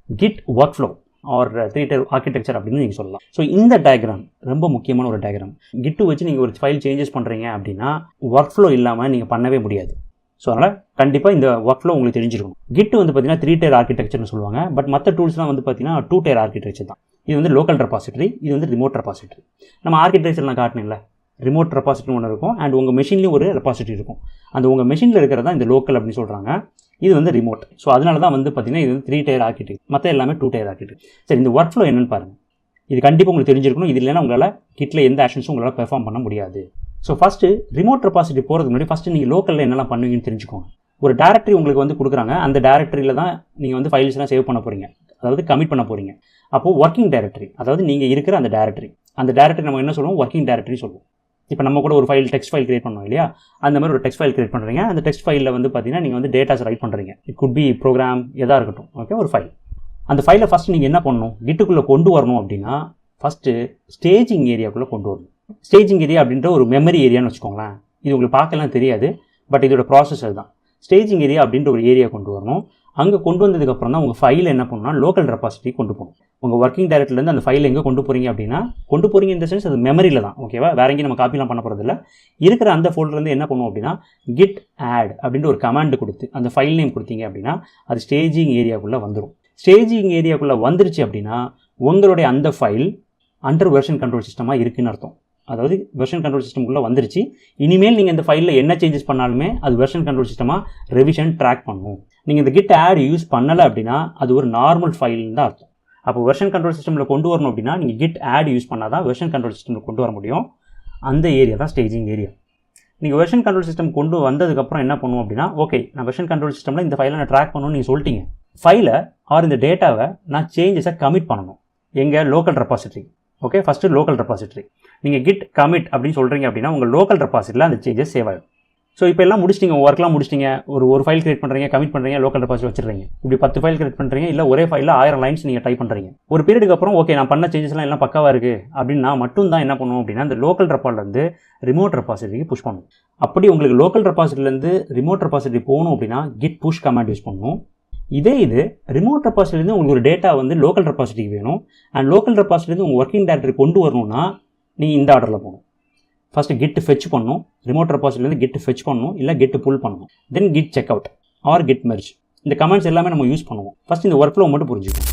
Kit workflow or 3-tier architecture அப்படின்னு நீங்கள் சொல்லலாம். ஸோ இந்த டயக்ராம் ரொம்ப முக்கியமான ஒரு டயக்ராம். கிட்டு வச்சு நீங்கள் ஒரு ஃபைல் சேஞ்சஸ் பண்ணுறீங்க அப்படின்னா ஒர்க் ஃப்ளோ இல்லாமல் நீங்கள் பண்ணவே முடியாது. ஸோ அதனால் கண்டிப்பாக இந்த ஒர்க் ஃப்ளோ உங்களுக்கு தெரிஞ்சிருக்கணும். கிட் வந்து பார்த்தீங்கன்னா 3-tier ஆர்கிடெக்சர்னு சொல்லுவாங்க. பட் மற்ற டூல்ஸ்லாம் வந்து பார்த்தீங்கன்னா 2-tier ஆர்கிடெக்சர் தான். இது வந்து லோக்கல் ரெபாசிட்டரி, இது வந்து ரிமோட் ரெபாசிட்டரி. நம்ம ஆர்கிடெக்சர் நான் காட்டினேன்ல, ரிமோட் ரெபாசிட்டரி ஒன்று இருக்கும் அண்ட் உங்கள் மெஷின்லேயும் ஒரு ரெபாசிட்டரி இருக்கும். அந்த உங்கள் மெஷினில் இருக்கிறது தான் இந்த லோக்கல் அப்படின்னு சொல்கிறாங்க. இது வந்து ரிமோட். ஸோ அதனால தான் வந்து பார்த்தீங்கன்னா இது வந்து 3-tier ஆர்கிடெக்ட், மற்ற எல்லாமே 2-tier ஆர்கிடெக்ட். சரி, இந்த ஒர்க் ஃப்ளோ என்னென்னு பாருங்கள். இது கண்டிப்பாக உங்களுக்கு தெரிஞ்சிருக்கணும். இது இல்லைன்னா உங்களால் கிட்டில் எந்த ஆக்ஷன்ஸும் உங்களால் பெர்ஃபார்ம் பண்ண முடியாது. ஸோ ஃபஸ்ட்டு ரிமோட் ரெபாசிட்டரி போகிறதுக்கு முன்னாடி ஃபஸ்ட்டு நீங்கள் லோக்கலில் என்னெல்லாம் பண்ணுவீங்கன்னு தெரிஞ்சுக்கோங்க. ஒரு டேரக்டரி உங்களுக்கு வந்து கொடுக்குறாங்க. அந்த டேரக்டரியில் தான் நீங்கள் வந்து ஃபைல்ஸ்லாம் சேவ் பண்ண போகிறீங்க, அதாவது கமிட் பண்ண போகிறீங்க. அப்போது ஒர்க்கிங் டேரக்டரி, அதாவது நீங்கள் இருக்கிற அந்த டேரக்டரி நம்ம என்ன சொல்லுவோம், ஒர்க்கிங் டேரக்டரி சொல்லுவோம். இப்போ நம்ம கூட ஒரு டெக்ஸ்ட் ஃபைல் கிரியேட் பண்ணோம் இல்லையா, அந்த மாதிரி ஒரு டெக்ஸ்ட் ஃபைல் கிரியேட் பண்ணுறீங்க. அந்த டெக்ஸ்ட் ஃபைலில் வந்து பார்த்தீங்கன்னா நீங்கள் வந்து டேட்டாஸ் ரைட் பண்ணுறீங்க. இட் குட் பி ப்ரோக்ராம், எதாக இருக்கட்டும். ஓகே, ஒரு ஃபைல். அந்த ஃபைலை ஃபஸ்ட்டு நீங்கள் என்ன பண்ணணும், கிட்டுக்குள்ளே கொண்டு வரணும் அப்படின்னா ஃபஸ்ட்டு ஸ்டேஜிங் ஏரியாக்குள்ளே கொண்டு வரணும். ஸ்டேஜிங் ஏரியா அப்படின்ற ஒரு மெமரி ஏரியான்னு வச்சுக்கோங்களேன். இது உங்களுக்கு பார்க்கலாம் தெரியாது, பட் இதோட ப்ராசஸ் அதுதான். ஸ்டேஜிங் ஏரியா அப்படின்ற ஒரு ஏரியா கொண்டு வரணும். அங்கே கொண்டு வந்ததுக்கப்புறம் தான் உங்கள் ஃபைலை என்ன பண்ணணும்னா லோக்கல் ரெபாசிட்டரி கொண்டு போகணும். உங்கள் ஒர்க்கிங் டைரக்டரிலேருந்து அந்த ஃபைலை எங்கே கொண்டு போகிறீங்க அப்படின்னா, கொண்டு போகிறீங்க இந்த சென்ஸ் அது மெமரியில் தான். ஓகேவா, வேற எங்கேயும் நம்ம காப்பிலாம் பண்ண போகிறதில்ல. இருக்கிற அந்த ஃபோல்டர்லேருந்து என்ன பண்ணுவோம் அப்படின்னா கிட் ஆட் அப்படின்ற ஒரு கமாண்ட் கொடுத்து அந்த ஃபைல் நேம் கொடுத்தீங்க அப்படின்னா அது ஸ்டேஜிங் ஏரியாக்குள்ளே வந்துடும். ஸ்டேஜிங் ஏரியாக்குள்ளே வந்துருச்சு அப்படின்னா உங்களுடைய அந்த ஃபைல் அண்டர் வெர்ஷன் கண்ட்ரோல் சிஸ்டமாக இருக்குன்னு அர்த்தம். அதாவது வெர்ஷன் கண்ட்ரோல் சிஸ்டம்குள்ளே வந்துருச்சு. இனிமேல் நீங்கள் இந்த ஃபைலில் என்ன சேஞ்சஸ் பண்ணாலுமே அது வெர்ஷன் கண்ட்ரோல் சிஸ்டமாக ரெவிஷன் ட்ராக் பண்ணும். நீங்கள் இந்த கிட் ஆட் யூஸ் பண்ணலை அப்படின்னா அது ஒரு நார்மல் ஃபைல்னு தான் அர்த்தம். அப்போ வெர்ஷன் கண்ட்ரோல் சிஸ்டமில் கொண்டு வரணும் அப்படின்னா நீங்கள் கிட் ஆட் யூஸ் பண்ணால் தான் வெர்ஷன் கண்ட்ரோல் சிஸ்டமில் கொண்டு வர முடியும். அந்த ஏரியா தான் ஸ்டேஜிங் ஏரியா. நீங்கள் வெர்ஷன் கண்ட்ரோல் சிஸ்டம் கொண்டு வந்ததுக்கப்புறம் என்ன பண்ணுவோம் அப்படின்னா, ஓகே நான் வெர்ஷன் கண்ட்ரோல் சிஸ்டமில் இந்த ஃபைலை நான் ட்ராக் பண்ணணும்னு நீங்கள் சொல்லிட்டீங்க. ஃபைலை ஆர் இந்த டேட்டாவை நான் சேஞ்சஸை கமிட் பண்ணணும். எங்கள் local repository. Okay, first local repository. நீங்கள் கிட் கமிட் அப்படின்னு சொல்கிறீங்க அப்படின்னா உங்கள் லோக்கல் ரெபாசிட்டரியில் அந்த சேஞ்சஸ் சேவ் ஆகிடும். ஸோ இப்போ எல்லாம் முடிச்சிட்டிங்க, ஒர்க்லாம் முடிச்சிட்டிங்க. ஒரு ஃபைல் கிரியேட் பண்ணுறீங்க, கமிட் பண்ணுறீங்க, லோக்கல் ரெபாசிட்டரி வச்சுருங்க. இப்படி 10 ஃபைல் கிரியேட் பண்ணுறீங்க, இல்லை ஒரே ஃபைலில் 1000 லைன்ஸ் நீங்கள் டைப் பண்ணுறீங்க. ஒரு பீரியடுக்கு அப்புறம் ஓகே நான் பண்ண சேஞ்சஸ்லாம் எல்லாம் பக்காவாக இருக்குது அப்படின்னு நான் மட்டும் தான் என்ன பண்ணுவோம் அப்படின்னா இந்த லோக்கல் ரெபாசிட்டரிலேருந்து ரிமோட் ரெபாசிட்டரிக்கு புஷ் பண்ணணும். அப்படி உங்களுக்கு லோக்கல் ரெபாசிட்டரிலேருந்து ரிமோட் ரெபாசிட்டரி போகணும் அப்படின்னா கிட் புஷ் கமாண்ட் யூஸ் பண்ணணும். இது ரிமோட் ரெபாசிட்டரிலேருந்து உங்களுக்கு ஒரு டேட்டா வந்து லோக்கல் ரெபாசிட்டரிக்கு வேணும். அண்ட் லோக்கல் ரெபாசிட்டரிலேருந்து உங்கள் ஒர்க்கிங் டைரக்டரி கொண்டு வரணும்னா நீங்கள் இந்த ஆர்டரில் போகணும். ஃபஸ்ட்டு கிட் ஃபெச் பண்ணணும், ரிமோட் ரெபாசிட்டரிலேருந்து கிட் ஃபெச் பண்ணணும், இல்லை கிட் புல் பண்ணணும். Then git checkout or git merge. இந்த கமெண்ட்ஸ் எல்லாமே நம்ம யூஸ் பண்ணுவோம். ஃபஸ்ட் இந்த ஒர்க் ஃப்ளோ மட்டும் புரிஞ்சுக்கணும்.